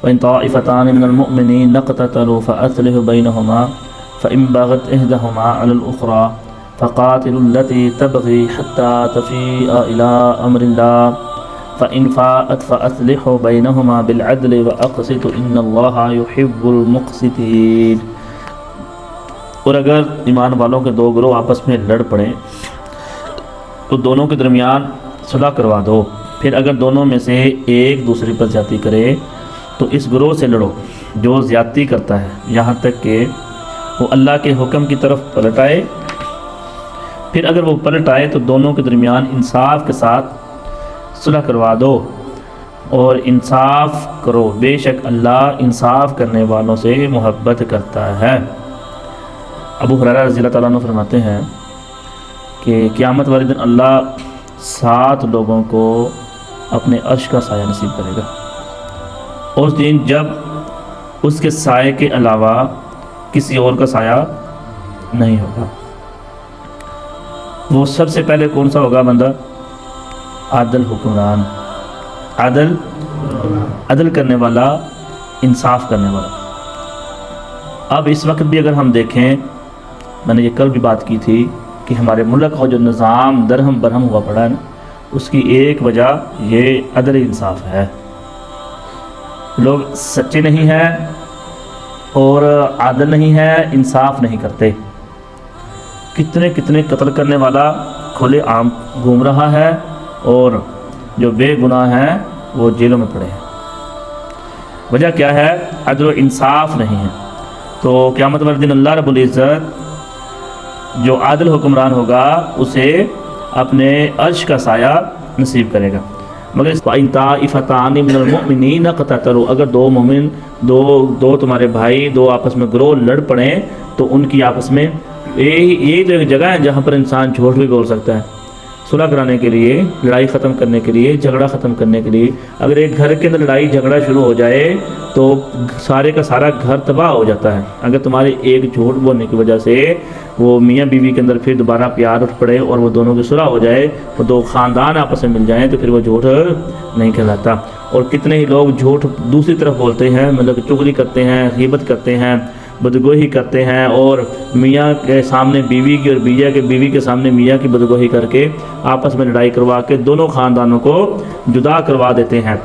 وَإِن طَائِفَتَانِ مِنَ الْمُؤْمِنِينَ اقْتَتَلُوا فَأَصْلِحُوا بَيْنَهُمَا فَإِن بَغَتْ إِحْدَاهُمَا عَلَى الْأُخْرَى فَقَاتِلُوا الَّتِي تَبْغِي حَتَّى تَفِيءَ إِلَى أَمْرِ اللَّهِ فَإِن فَاءَتْ فَأَصْلِحُوا بَيْنَهُمَا بِالْعَدْلِ وَأَقْسِطُوا إِنَّ اللَّهَ يُحِبُّ الْمُقْسِطِينَ۔ اور اگر ایمان والوں کے دو گروہ آپس میں لڑ پڑیں تو دونوں کے درمیان صلح کروا دو، پھر اگر دونوں میں سے ایک دوسرے پر زیادتی کرے تو اس گروہ سے لڑو جو زیادتی کرتا ہے یہاں تک کہ وہ اللہ کے حکم کی طرف پلٹ آئے، پھر اگر وہ پلٹ آئے تو دونوں کے درمیان انصاف کے ساتھ صلح کروا دو اور انصاف کرو، بے شک اللہ انصاف کرنے والوں سے محبت کرتا ہے۔ ابو ہریرہ رضی اللہ تعالیٰ عنہ فرماتے ہیں کہ قیامت والے دن اللہ 7 لوگوں کو اپنے عرش کا سایہ نصیب کرے گا، اس دن جب اس کے سائے کے علاوہ کسی اور کا سایہ نہیں ہوگا۔ وہ سب سے پہلے کون سا ہوگا بندہ؟ عادل حکمران، عدل کرنے والا، انصاف کرنے والا۔ اب اس وقت بھی اگر ہم دیکھیں، میں نے یہ کل بھی بات کی تھی کہ ہمارے ملک کا جو نظام درہم برہم ہوا پڑا ہے نا، اس کی ایک وجہ یہ عدل انصاف ہے۔ لوگ سچے نہیں ہیں اور عادل نہیں ہے، انصاف نہیں کرتے۔ کتنے قتل کرنے والا کھلے عام گھوم رہا ہے اور جو بے گناہ ہیں وہ جیلوں میں پڑے ہیں۔ وجہ کیا ہے؟ عدل و انصاف نہیں ہے۔ تو قیامت والے دن اللہ رب العزت جو عادل حکمران ہوگا اسے اپنے عرش کا سایہ نصیب کرے گا۔ مگر وَإِن طَائِفَتَانِ مِنَ الْمُؤْمِنِينَ اقْتَتَلُوا، اگر دو مومن دو تمہارے بھائی دو آپس میں گروہ لڑ پڑیں تو ان کی آپس میں یہ تو ایک جگہ ہے جہاں پر انسان جھوٹ بھی بول سکتا ہے، صلح کرانے کے لیے، لڑائی ختم کرنے کے لیے، جھگڑا ختم کرنے کے لیے۔ اگر ایک گھر کے اندر لڑائی جھگڑا شروع ہو جائے تو سارے کا سارا گھر تباہ ہو جاتا ہے۔ اگر تمہارے ایک جھوٹ بولنے کی وجہ سے وہ میاں بیوی کے اندر پھر دوبارہ پیار اٹھ پڑے اور وہ دونوں کی صلح ہو جائے، وہ دو خاندان آپس میں مل جائیں تو پھر وہ جھوٹ نہیں کہلاتا۔ اور کتنے ہی لوگ جھوٹ دوسری طرف بولتے ہیں، مطلب چغلی کرتے ہیں، غیبت کرتے ہیں، بدگوئی کرتے ہیں، اور میاں کے سامنے بیوی کی اور بیوی کے سامنے میاں کی بدگوئی کر کے آپس میں لڑائی کروا کے دونوں خاندانوں کو جدا کروا دیتے ہیں۔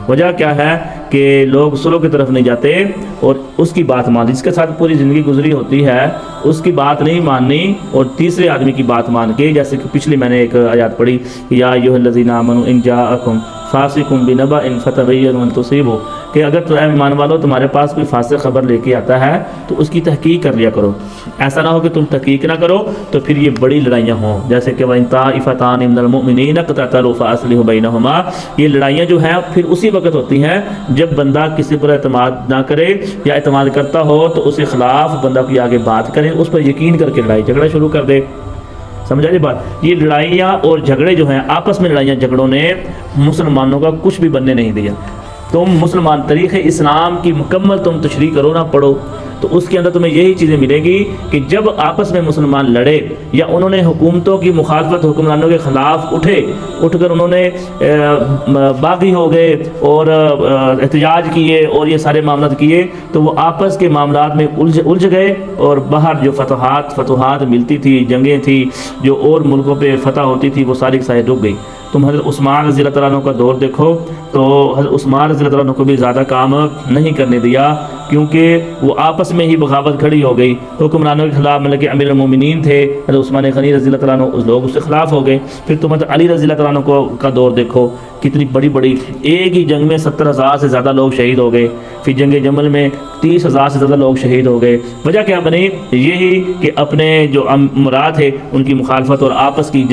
وجہ کیا ہے کہ لوگ صلح کی طرف نہیں جاتے اور اس کی بات مان، جس کے ساتھ پوری زندگی گزری ہوتی ہے اس کی بات نہیں ماننی اور تیسرے آدمی کی بات مان کے، جیسے کہ پچھلی میں نے ایک آیات پڑھی، یا ایھا الذین آمنوا ان جاءکم فاسق بنبأ فتبینوا ان تصیبوا، کہ اگر تو ایمان والو تمہارے پاس کوئی فاسق خبر لے کے آتا ہے تو اس کی تحقیق کر لیا کرو۔ ایسا نہ ہو کہ تم تحقیق نہ کرو تو پھر یہ بڑی لڑائیاں ہوں، جیسے کہ وَإِن طَائِفَتَانِ مِنَ الْمُؤْمِنِينَ اقْتَتَلُوا فَأَصْلِحُوا بَيْنَهُمَا۔ یہ لڑائیاں جو ہیں پھر اسی وقت ہوتی ہیں جب بندہ کسی پر اعتماد نہ کرے یا اعتماد کرتا ہو تو اس کے خلاف بندہ کوئی آگے بات کرے، اس پر یقین کر کے لڑائی جھگڑا شروع کر دے۔ سمجھا جی بات؟ یہ لڑائیاں اور جھگڑے جو ہیں آپس میں لڑائیاں جھگڑوں نے مسلمانوں کا کچھ بھی بننے نہیں دیا۔ تم مسلمان طریقے اسلام کی مکمل تم تشریح کرو نہ پڑھو تو اس کے اندر تمہیں یہی چیزیں ملے گی کہ جب آپس میں مسلمان لڑے یا انہوں نے حکومتوں کی مخالفت حکمرانوں کے خلاف اٹھ کر انہوں نے باغی ہو گئے اور احتجاج کیے اور یہ سارے معاملات کیے تو وہ آپس کے معاملات میں الجھ گئے اور باہر جو فتوحات ملتی تھی، جنگیں تھی جو اور ملکوں پہ فتح ہوتی تھی، وہ ساری کی ساری رک گئی۔ تم حضرت عثمان رضی اللہ تعالیٰ عنہ کا دور دیکھو تو حضرت عثمان رضی اللہ تعالیٰ عنہ کو بھی زیادہ کام نہیں کرنے دیا، کیونکہ وہ آپس میں ہی بغاوت کھڑی ہو گئی۔ حکمرانوں کے خلاف مطلب کہ امیر المومنین تھے حضرت عثمان غنی رضی اللہ تعالیٰ عنہ، اس لوگ اس کے خلاف ہو گئے۔ پھر تم حضرت علی رضی اللہ تعالیٰ عنہ کا دور دیکھو، کتنی بڑی ایک ہی جنگ میں 70,000 سے زیادہ لوگ شہید ہو گئے۔ پھر جنگ جمل میں 30,000 سے زیادہ لوگ شہید ہو گئے۔ وجہ کیا بنی؟ یہی کہ اپنے جو امراء تھے ان کی مخالفت اور آپس کی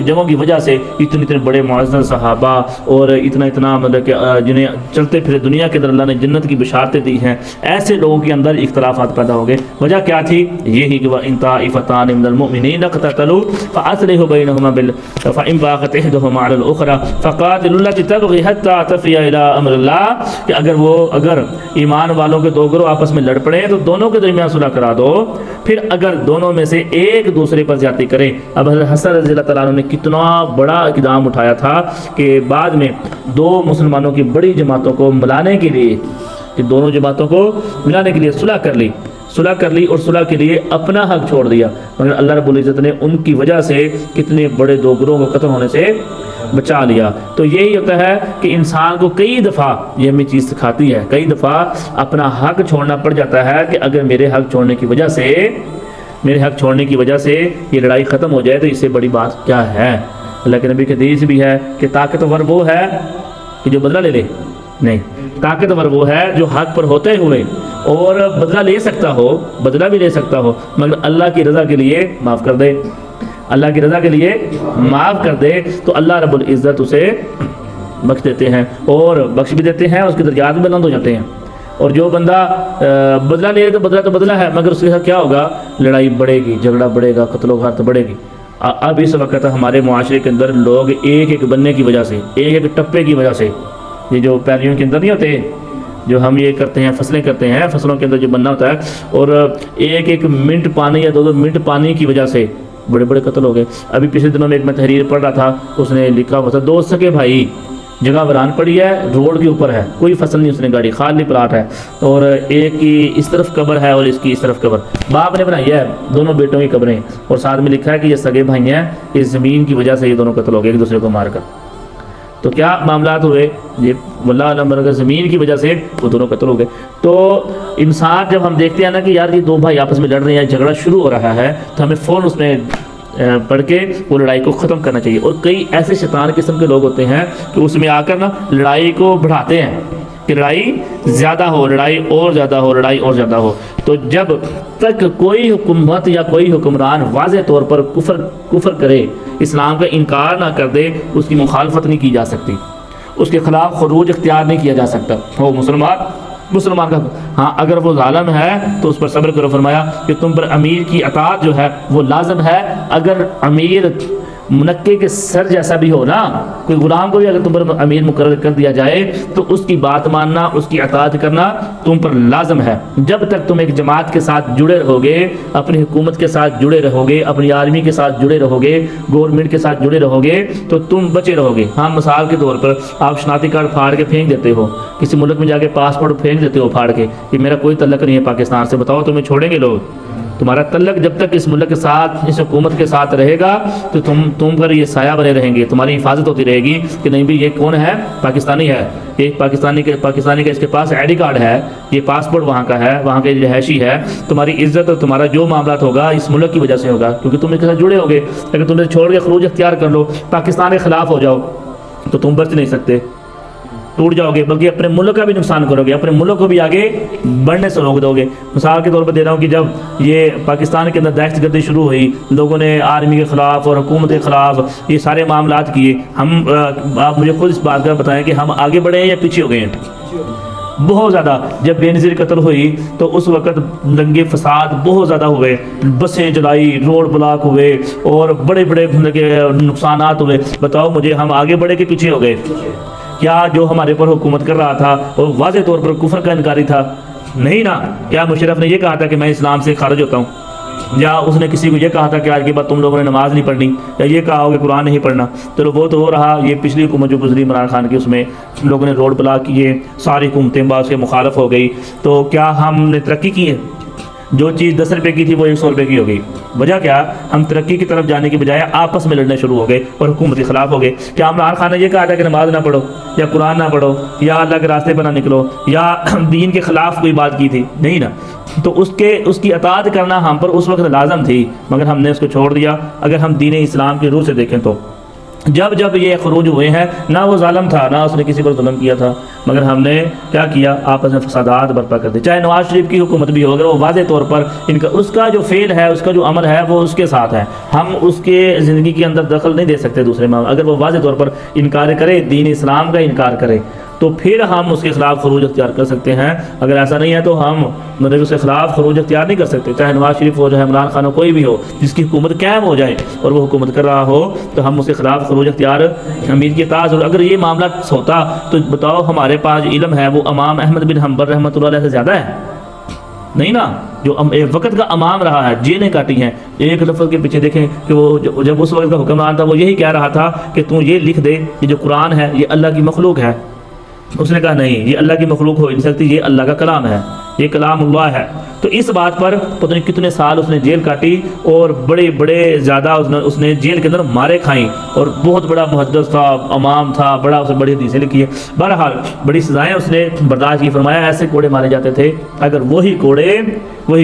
جنگوں کی وجہ سے اتنے بڑے معزز صحابہ اور اتنا مطلب کہ جنہیں چلتے پھرے دنیا کے اندر اللہ نے جنت کی بشارتیں دی ہیں، ایسے لوگوں کے اندر اختلافات پیدا ہو گئے۔ وجہ کیا تھی؟ یہی کہ وَإِن طَائِفَتَانِ مِنَ الْمُؤْمِنِينَ اقْتَتَلُوا فَأَصْلِحُوا بَيْنَهُمَا فَإِن بَغَتْ إِحْدَاهُمَا عَلَى الْأُخْرَى فَقَاتِلُوا الَّتِي تَبْغِي حَتَّى تَفِيَ إِلَى أَمْرِ اللَّهِ، کہ اگر ایمان والوں کے دو گروہ آپس میں لڑ پڑے تو دونوں کے درمیان صلح کرا دو، پھر اگر دونوں میں سے ایک دوسرے پر زیادتی کرے۔ اب حسن رضی اللہ تعالیٰ عنہ نے کتنا بڑا اقدام اٹھایا تھا کہ بعد میں دو مسلمانوں کی بڑی جماعتوں کو ملانے کے لیے، کہ دونوں جماعتوں کو ملانے کے لیے صلح کر لی اور صلح کے لیے اپنا حق چھوڑ دیا، مگر اللہ رب العزت نے ان کی وجہ سے کتنے بڑے دو گروہوں کو قتل ہونے سے بچا لیا۔ تو یہی ہوتا ہے کہ انسان کو کئی دفعہ یہ ہمیں چیز سکھاتی ہے، کئی دفعہ اپنا حق چھوڑنا پڑ جاتا ہے کہ اگر میرے حق چھوڑنے کی وجہ سے یہ لڑائی ختم ہو جائے تو اس سے بڑی بات کیا ہے۔ اللہ کے نبی کے حدیث بھی ہے کہ طاقتور وہ ہے کہ جو بدلہ لے لے، نہیں، طاقتور وہ ہے جو حق پر ہوتے ہوئے اور بدلہ لے سکتا ہو، بدلہ بھی لے سکتا ہو، مگر اللہ کی رضا کے لیے معاف کر دے، اللہ کی رضا کے لیے معاف کر دے، تو اللہ رب العزت اسے بخش دیتے ہیں، اور بخش بھی دیتے ہیں، اس کے درجات بھی بلند ہو جاتے ہیں۔ اور جو بندہ بدلہ لے تو بدلہ ہے، مگر اس کے ساتھ کیا ہوگا؟ لڑائی بڑھے گی، جھگڑا بڑھے گا، قتل و غارت بڑھے گی۔ اب اس وقت ہمارے معاشرے کے اندر لوگ ایک بننے کی وجہ سے، ایک ٹپے کی وجہ سے، یہ جو پیلیوں کے اندر نہیں ہوتے، جو ہم یہ کرتے ہیں، فصلیں کرتے ہیں، فصلوں کے اندر جو بننا ہوتا ہے، اور ایک منٹ پانی یا دو منٹ پانی کی وجہ سے بڑے بڑے قتل ہو گئے۔ ابھی پچھلے دنوں میں ایک میں تحریر پڑھ رہا تھا، اس نے لکھا ہوا تھا 2 سگے بھائی، جگہ ویران پڑی ہے، روڈ کے اوپر ہے، کوئی فصل نہیں، اس نے گاڑی خالی پلاٹ ہے، اور ایک کی اس طرف قبر ہے اور اس کی اس طرف قبر، باپ نے بنائی ہے دونوں بیٹوں کی قبریں، اور ساتھ میں لکھا ہے کہ یہ سگے بھائی ہیں، اس زمین کی وجہ سے یہ دونوں قتل ہو گئے ایک دوسرے کو مار کر۔ تو کیا معاملات ہوئے؟ یہ واللہ علم، اگر زمین کی وجہ سے وہ دونوں قتل ہو گئے۔ تو انسان جب ہم دیکھتے ہیں نا کہ یار یہ 2 بھائی آپس میں لڑ رہے ہیں، جھگڑا شروع ہو رہا ہے، تو ہمیں فوراً اس میں پڑھ کے وہ لڑائی کو ختم کرنا چاہیے۔ اور کئی ایسے شیطان قسم کے لوگ ہوتے ہیں کہ اس میں آ کر نا لڑائی کو بڑھاتے ہیں کہ لڑائی زیادہ ہو، لڑائی اور زیادہ ہو، لڑائی اور زیادہ ہو۔ تو جب تک کوئی حکومت یا کوئی حکمران واضح طور پر کفر کرے، اسلام کا انکار نہ کر دے، اس کی مخالفت نہیں کی جا سکتی، اس کے خلاف خروج اختیار نہیں کیا جا سکتا۔ وہ مسلمان کا، ہاں اگر وہ ظالم ہے تو اس پر صبر کرو، فرمایا کہ تم پر امیر کی اطاعت جو ہے وہ لازم ہے۔ اگر امیر منقے کے سر جیسا بھی ہو نا، کوئی غلام کو بھی اگر تم پر امیر مقرر کر دیا جائے تو اس کی بات ماننا، اس کی اطاعت کرنا تم پر لازم ہے۔ جب تک تم ایک جماعت کے ساتھ جڑے رہو گے، اپنی حکومت کے ساتھ جڑے رہو گے، اپنی آرمی کے ساتھ جڑے رہو گے، گورنمنٹ کے ساتھ جڑے رہو گے، تو تم بچے رہو گے۔ ہاں مثال کے طور پر آپ شناختی کارڈ پھاڑ کے پھینک دیتے ہو، کسی ملک میں جا کے پاسپورٹ پھینک دیتے ہو پھاڑ کے کہ میرا کوئی تعلق نہیں ہے پاکستان سے، بتاؤ تمہیں چھوڑیں گے لوگ؟ تمہارا تعلق جب تک اس ملک کے ساتھ، اس حکومت کے ساتھ رہے گا تو تم پر یہ سایہ بنے رہیں گے، تمہاری حفاظت ہوتی رہے گی کہ نہیں بھی یہ کون ہے؟ پاکستانی ہے، یہ پاکستانی کا اس کے پاس آئی ڈی کارڈ ہے، یہ پاسپورٹ وہاں کا ہے، وہاں کے رہائشی ہے۔ تمہاری عزت اور تمہارا جو معاملات ہوگا اس ملک کی وجہ سے ہوگا، کیونکہ تم اس کے ساتھ جڑے ہوگے۔ اگر تم نے چھوڑ کے خروج اختیار کر لو، پاکستان کے خلاف ہو جاؤ، تو تم بچ نہیں سکتے، ٹوٹ جاؤ گے، بلکہ اپنے ملک کا بھی نقصان کرو گے، اپنے ملک کو بھی آگے بڑھنے سے روک دو گے۔ مثال کے طور پر دے رہا ہوں کہ جب یہ پاکستان کے اندر دہشت گردی شروع ہوئی، لوگوں نے آرمی کے خلاف اور حکومت کے خلاف یہ سارے معاملات کیے، آپ مجھے خود اس بات کا بتائیں کہ ہم آگے بڑھے ہیں یا پیچھے ہو گئے ہیں؟ بہت زیادہ۔ جب بے نظیر قتل ہوئی تو اس وقت دنگے فساد بہت زیادہ ہوئے، بسیں جلائی، روڈ بلاک ہوئے اور بڑے بڑے نقصانات ہوئے۔ بتاؤ مجھے، ہم آگے بڑھے کے پیچھے ہو گئے؟ کیا جو ہمارے پر حکومت کر رہا تھا اور واضح طور پر کفر کا انکاری تھا؟ نہیں نا۔ کیا مشرف نے یہ کہا تھا کہ میں اسلام سے خارج ہوتا ہوں؟ یا اس نے کسی کو یہ کہا تھا کہ آج کے بعد تم لوگوں نے نماز نہیں پڑھنی، یا یہ کہا ہو کہ قرآن نہیں پڑھنا؟ چلو وہ تو ہو رہا، یہ پچھلی حکومت جو گزری عمران خان کی، اس میں لوگوں نے روڈ بلاک کیے، ساری حکومتیں بعض کے مخالف ہو گئی، تو کیا ہم نے ترقی کی ہے؟ جو چیز 10 روپے کی تھی وہ 100 روپے کی ہو گئی۔ وجہ کیا؟ ہم ترقی کی طرف جانے کی بجائے آپس میں لڑنے شروع ہو گئے اور حکومت کے خلاف ہو گئے۔ کیا عمران خان نے یہ کہا تھا کہ نماز نہ پڑھو، یا قرآن نہ پڑھو، یا اللہ کے راستے پر نہ نکلو، یا دین کے خلاف کوئی بات کی تھی؟ نہیں نا۔ تو اس کی اطاعت کرنا ہم پر اس وقت لازم تھی، مگر ہم نے اس کو چھوڑ دیا۔ اگر ہم دین اسلام کی روح سے دیکھیں تو جب یہ خروج ہوئے ہیں، نہ وہ ظالم تھا، نہ اس نے کسی پر ظلم کیا تھا، مگر ہم نے کیا کیا؟ آپس میں فسادات برپا کر دی۔ چاہے نواز شریف کی حکومت بھی ہو، اگر وہ واضح طور پر اس کا جو فعل ہے، اس کا جو عمل ہے، وہ اس کے ساتھ ہے، ہم اس کے زندگی کے اندر دخل نہیں دے سکتے دوسرے معاملے۔ اگر وہ واضح طور پر انکار کرے، دین اسلام کا انکار کرے، تو پھر ہم اس کے خلاف خروج اختیار کر سکتے ہیں۔ اگر ایسا نہیں ہے تو ہم اس کے خلاف خروج اختیار نہیں کر سکتے، چاہے نواز شریف ہو، چاہے عمران خان ہو، کوئی بھی ہو، جس کی حکومت قائم ہو جائے اور وہ حکومت کر رہا ہو، تو ہم اس کے خلاف خروج اختیار امیر کی اطاعت۔ اور اگر یہ معاملہ ہوتا تو بتاؤ ہمارے پاس علم ہے وہ امام احمد بن حنبل رحمۃ اللہ علیہ سے زیادہ ہے؟ نہیں نا۔ جو ایک وقت کا امام رہا ہے، جیلیں کاٹی ہیں، ایک لفظ کے پیچھے دیکھیں کہ وہ جب اس وقت کا حکمران تھا وہ یہی کہہ رہا تھا کہ تو یہ لکھ دے کہ جو قرآن ہے یہ اللہ کی مخلوق ہے، اس نے کہا نہیں یہ اللہ کی مخلوق ہو نہیں سکتی، یہ اللہ کا کلام ہے، یہ کلام اللہ ہے۔ تو اس بات پر پتہ نہیں کتنے سال اس نے جیل کاٹی اور بڑے زیادہ اس نے جیل کے اندر مارے کھائیں، اور بہت بڑا محدث تھا، امام تھا، بڑا اس نے بڑی حدیثیں لکھی ہے۔ بہرحال بڑی سزائیں اس نے برداشت کی۔ فرمایا ایسے کوڑے مارے جاتے تھے، اگر وہی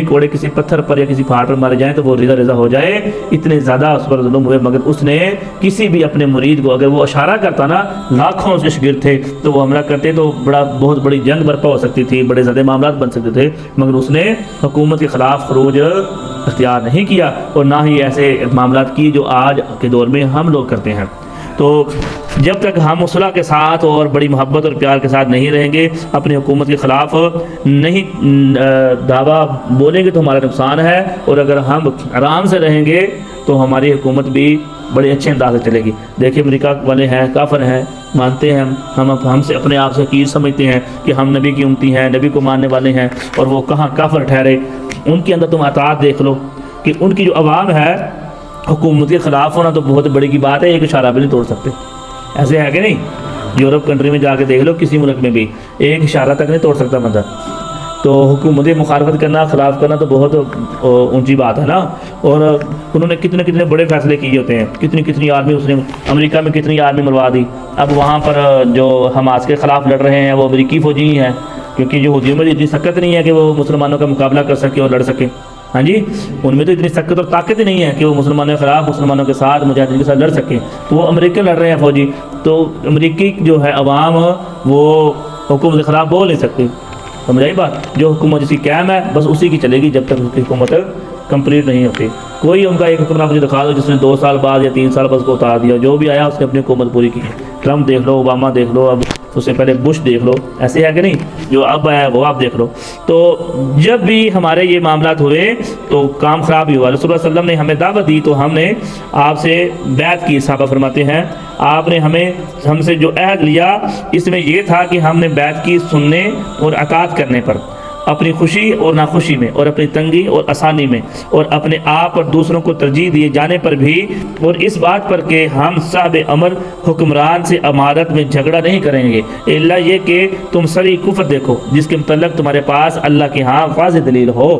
کوڑے کسی پتھر پر یا کسی پہاڑ پر مارے جائیں تو وہ ریزہ ہو جائے، اتنے زیادہ اس پر ظلم ہوئے، مگر اس نے کسی بھی اپنے مرید کو اگر وہ اشارہ کرتا نا، لاکھوں اس کے شاگرد تھے تو وہ حملہ کرتے تو بہت بڑی جنگ برپا ہو سکتی تھی، بڑے زیادہ معاملات بن سکتے تھے، مگر اس نے حکومت کے خلاف خروج اختیار نہیں کیا، اور نہ ہی ایسے معاملات کی جو آج کے دور میں ہم لوگ کرتے ہیں۔ تو جب تک ہم صلح کے ساتھ اور بڑی محبت اور پیار کے ساتھ نہیں رہیں گے، اپنی حکومت کے خلاف نہیں دعویٰ بولیں گے تو ہمارا نقصان ہے، اور اگر ہم آرام سے رہیں گے تو ہماری حکومت بھی بڑے اچھے انداز سے چلے گی۔ دیکھیں امریکہ والے ہیں، کافر ہیں، مانتے ہیں ہم سے اپنے آپ سے حقیر سمجھتے ہیں کہ ہم نبی کی امتی ہیں، نبی کو ماننے والے ہیں، اور وہ کہاں کافر ٹھہرے۔ ان کے اندر تم اطاعت دیکھ لو کہ ان کی جو عوام ہے حکومت کے خلاف ہونا تو بہت بڑی کی بات ہے، ایک اشارہ بھی نہیں توڑ سکتے، ایسے ہے کہ نہیں؟ یورپ کنٹری میں جا کے دیکھ لو، کسی ملک میں بھی ایک اشارہ تک نہیں توڑ سکتا بندہ۔ تو حکومت مخالفت کرنا، خلاف کرنا تو بہت اونچی بات ہے نا۔ اور انہوں نے کتنے بڑے فیصلے کیے ہوتے ہیں، کتنی آرمی اس نے امریکہ میں کتنی آرمی مروا دی۔ اب وہاں پر جو حماس کے خلاف لڑ رہے ہیں وہ امریکی فوجی ہی ہیں، کیونکہ یہودیوں میں اتنی سخت نہیں ہے کہ وہ مسلمانوں کا مقابلہ کر سکے اور لڑ سکے۔ ہاں جی، ان میں تو اتنی سخت اور طاقت ہی نہیں ہے کہ وہ مسلمانوں کے خلاف، مسلمانوں کے ساتھ، مجاہدین کے ساتھ لڑ سکیں، تو وہ امریکن لڑ رہے ہیں فوجی۔ تو امریکی جو ہے عوام وہ حکومت کے خلاف بول نہیں سکتی، سمجھ آئی بات؟ جو حکومت جس کی قائم ہے بس اسی کی چلے گی جب تک اس کی حکومت کمپلیٹ نہیں ہوتی۔ کوئی ان کا ایک حکمران مجھے دکھا دو جس نے 2 سال بعد یا 3 سال بعد اس کو اتار دیا، جو بھی آیا اس نے اپنی حکومت پوری کی۔ ٹرمپ دیکھ لو، اوباما دیکھ لو، اب اس سے پہلے بش دیکھ لو، ایسے ہے کہ نہیں؟ جو اب ہے وہ آپ دیکھ لو۔ تو جب بھی ہمارے یہ معاملات ہوئے تو کام خراب ہی ہوا۔ رسول اللہ صلی اللہ علیہ وسلم نے ہمیں دعوت دی تو ہم نے آپ سے بیعت کی۔ صحابہ فرماتے ہیں آپ نے ہم سے جو عہد لیا اس میں یہ تھا کہ ہم نے بیعت کی سننے اور اطاعت کرنے پر، اپنی خوشی اور ناخوشی میں، اور اپنی تنگی اور آسانی میں، اور اپنے آپ اور دوسروں کو ترجیح دیے جانے پر بھی، اور اس بات پر کہ ہم صاحب امر حکمران سے امارت میں جھگڑا نہیں کریں گے الا یہ کہ تم سری کفر دیکھو جس کے متعلق تمہارے پاس اللہ کے ہاں واضح دلیل ہو۔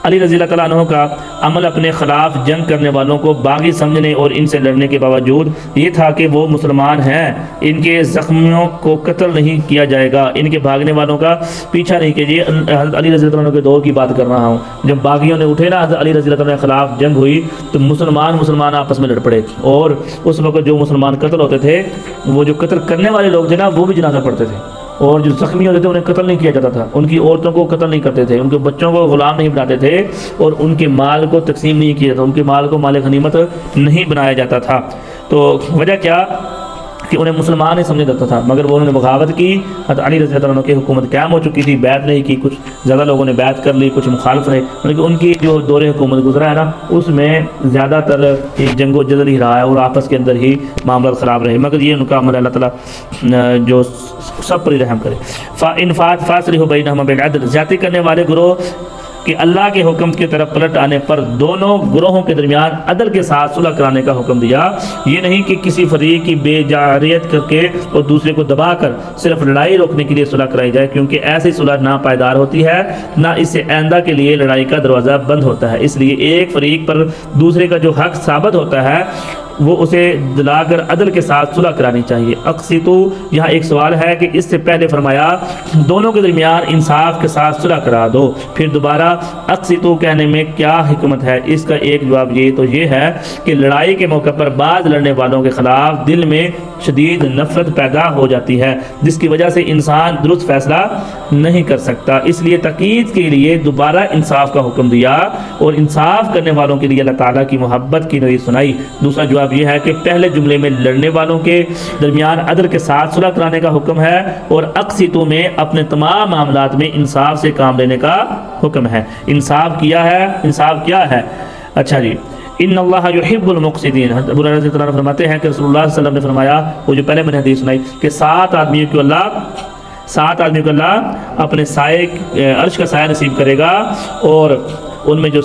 علی رضی اللہ تعالیٰ عنہ کا عمل اپنے خلاف جنگ کرنے والوں کو باغی سمجھنے اور ان سے لڑنے کے باوجود یہ تھا کہ وہ مسلمان ہیں، ان کے زخمیوں کو قتل نہیں کیا جائے گا، ان کے بھاگنے والوں کا پیچھا نہیں کیجیے۔ حضرت علی رضی اللہ عنہ کے دور کی بات کر رہا ہوں، جب باغیوں نے اٹھے نا، حضرت علی رضی اللہ عنہ کے خلاف جنگ ہوئی تو مسلمان آپس میں لڑ پڑے، اور اس وقت جو مسلمان قتل ہوتے تھے وہ جو قتل کرنے والے لوگ تھے نا وہ بھی جنازہ پڑھتے تھے، اور جو زخمی ہوتے تھے انہیں قتل نہیں کیا جاتا تھا، ان کی عورتوں کو قتل نہیں کرتے تھے، ان کے بچوں کو غلام نہیں بناتے تھے، اور ان کے مال کو تقسیم نہیں کیا جاتا، ان کے مال کو مال غنیمت نہیں بنایا جاتا تھا۔ تو وجہ کیا کہ انہیں مسلمان ہی سمجھا جاتا تھا، مگر وہ انہوں نے بغاوت کی۔ حضرت علی رضی اللہ عنہ کی حکومت قائم ہو چکی تھی، بیعت نہیں کی، کچھ زیادہ لوگوں نے بیعت کر لی، کچھ مخالف رہے، لیکن ان کی جو دور حکومت گزرا ہے نا اس میں زیادہ تر ایک جنگ و جدل ہی رہا ہے، اور آپس کے اندر ہی معاملات خراب رہے، مگر یہ ان کا عمل اللہ تعالیٰ جو سب پر ہی رحم کرے۔ فَإِنْ فَاصْلِحُوا بَيْنَهُمَا بِالْعَدْلِ، زیادتی کرنے والے گروہ کہ اللہ کے حکم کی طرف پلٹ آنے پر دونوں گروہوں کے درمیان عدل کے ساتھ صلح کرانے کا حکم دیا۔ یہ نہیں کہ کسی فریق کی بے جاریت کر کے اور دوسرے کو دبا کر صرف لڑائی روکنے کے لیے صلح کرائی جائے، کیونکہ ایسی صلح نہ پائیدار ہوتی ہے، نہ اس سے آئندہ کے لیے لڑائی کا دروازہ بند ہوتا ہے۔ اس لیے ایک فریق پر دوسرے کا جو حق ثابت ہوتا ہے وہ اسے دلا کر عدل کے ساتھ صلح کرانی چاہیے۔ اقسطو، یہاں ایک سوال ہے کہ اس سے پہلے فرمایا دونوں کے درمیان انصاف کے ساتھ صلح کرا دو، پھر دوبارہ اقسطو کہنے میں کیا حکمت ہے؟ اس کا ایک جواب یہ ہے کہ لڑائی کے موقع پر بعض لڑنے والوں کے خلاف دل میں شدید نفرت پیدا ہو جاتی ہے، جس کی وجہ سے انسان درست فیصلہ نہیں کر سکتا، اس لیے تاکید کے لیے دوبارہ انصاف کا حکم دیا، اور انصاف کرنے والوں کے لیے اللہ تعالیٰ کی محبت کی نوعیت سنائی۔ دوسرا جواب یہ ہے کہ پہلے جملے میں لڑنے والوں کے درمیان عدل کے ساتھ صلح کرانے کا حکم ہے، اور اقسطو میں اپنے تمام معاملات میں انصاف سے کام لینے کا حکم ہے۔ انصاف کیا ہے؟ انصاف کیا ہے؟ اچھا جی، ان اللہ یحب المقسطین، ابو ہریرہ رضی اللہ عنہ فرماتے ہیں کہ رسول اللہ صلی اللہ علیہ وسلم نے فرمایا، وہ جو پہلے میں نے حدیث سنائی کہ 7 آدمیوں کو اللہ 7 آدمی کو اللہ اپنے سائے عرش کا سایہ نصیب کرے گا، اور ان میں جو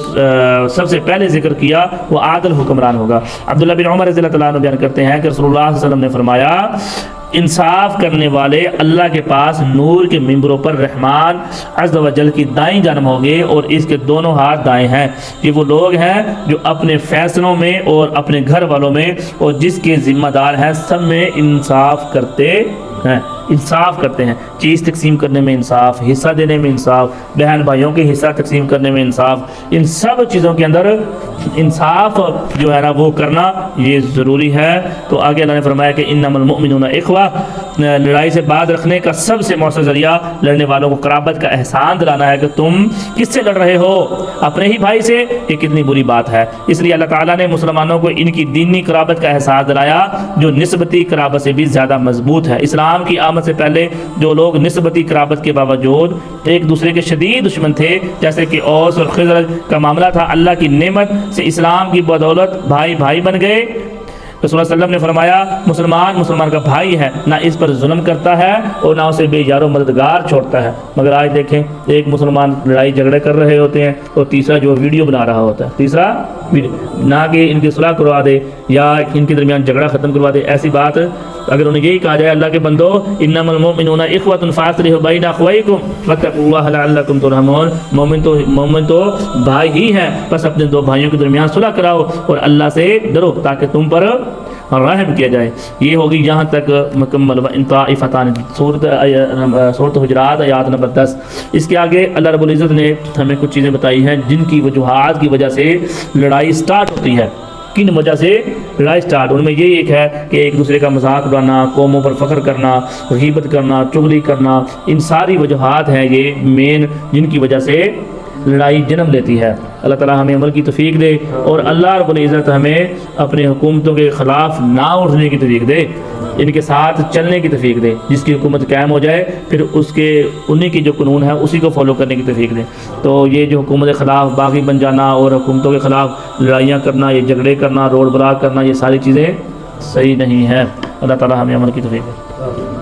سب سے پہلے ذکر کیا وہ عادل حکمران ہوگا۔ عبداللہ بن عمر رضی اللہ تعالیٰ عنہ بیان کرتے ہیں کہ رسول اللہ صلی اللہ علیہ وسلم نے فرمایا، انصاف کرنے والے اللہ کے پاس نور کے ممبروں پر رحمان عز و جل کی دائیں جانب ہوں گے، اور اس کے دونوں ہاتھ دائیں ہیں۔ یہ وہ لوگ ہیں جو اپنے فیصلوں میں اور اپنے گھر والوں میں اور جس کے ذمہ دار ہیں سب میں انصاف کرتے ہیں، انصاف کرتے ہیں، چیز تقسیم کرنے میں انصاف، حصہ دینے میں انصاف، بہن بھائیوں کے حصہ تقسیم کرنے میں انصاف، ان سب چیزوں کے اندر انصاف جو ہے نا وہ کرنا یہ ضروری ہے۔ تو آگے اللہ نے فرمایا کہ انما المؤمنون اخوہ، لڑائی سے بعد رکھنے کا سب سے مؤثر ذریعہ لڑنے والوں کو قرابت کا احسان دلانا ہے کہ تم کس سے لڑ رہے ہو؟ اپنے ہی بھائی سے۔ یہ کتنی بری بات ہے۔ اس لیے اللہ تعالیٰ نے مسلمانوں کو ان کی دینی قرابت کا احساس دلایا جو نسبتی قرابت سے بھی زیادہ مضبوط ہے۔ اسلام کی آمد سے پہلے جو لوگ نسبتی قرابت کے باوجود ایک دوسرے کے شدید دشمن تھے، جیسے کہ اوس اور خزرج کا معاملہ تھا، اللہ کی نعمت سے اسلام کی بدولت بھائی بھائی بن گئے۔ رسول اللہ صلی اللہ علیہ وسلم نے فرمایا، مسلمان کا بھائی ہے، نہ اس پر ظلم کرتا ہے اور نہ اسے بے یار و مددگار چھوڑتا ہے۔ مگر آج دیکھیں، ایک مسلمان لڑائی جھگڑے کر رہے ہوتے ہیں اور تیسرا جو ویڈیو بنا رہا ہوتا ہے، تیسرا ویڈیو، نہ کہ ان کی صلح کروا دے یا ان کے درمیان جھگڑا ختم کروا دے۔ ایسی بات اگر انہیں یہی کہا جائے، اللہ کے بندو انما المؤمنون اخوة فاصلحوا بین اخویکم واتقوا اللہ لعلکم ترحمون، مومن تو بھائی ہی ہیں، بس اپنے دو بھائیوں کے درمیان صلح کراؤ اور اللہ سے ڈرو تاکہ تم پر رحم کیا جائے۔ یہ ہوگی یہاں تک مکمل۔ وَإِن طَائِفَتَانِ، سورۃ حجرات آیات نمبر 10۔ اس کے آگے اللہ رب العزت نے ہمیں کچھ چیزیں بتائی ہیں جن کی وجوہات کی وجہ سے لڑائی سٹارٹ ہوتی ہے، کن وجہ سے لڑائی سٹارٹ۔ ان میں یہی ایک ہے کہ ایک دوسرے کا مذاق اڑانا، قوموں پر فخر کرنا، غیبت کرنا، چغلی کرنا، ان ساری وجوہات ہیں یہ مین جن کی وجہ سے لڑائی جنم لیتی ہے۔ اللہ تعالیٰ ہمیں عمل کی توفیق دے اور اللہ رب العزت ہمیں اپنے حکومتوں کے خلاف نہ اٹھنے کی توفیق دے، ان کے ساتھ چلنے کی توفیق دے۔ جس کی حکومت قائم ہو جائے پھر انہی کی جو قانون ہے اسی کو فالو کرنے کی توفیق دے۔ تو یہ جو حکومت کے خلاف باغی بن جانا اور حکومتوں کے خلاف لڑائیاں کرنا، یہ جھگڑے کرنا، روڈ بلاک کرنا، یہ ساری چیزیں صحیح نہیں ہیں۔ اللہ تعالیٰ ہمیں عمل کی توفیق دے۔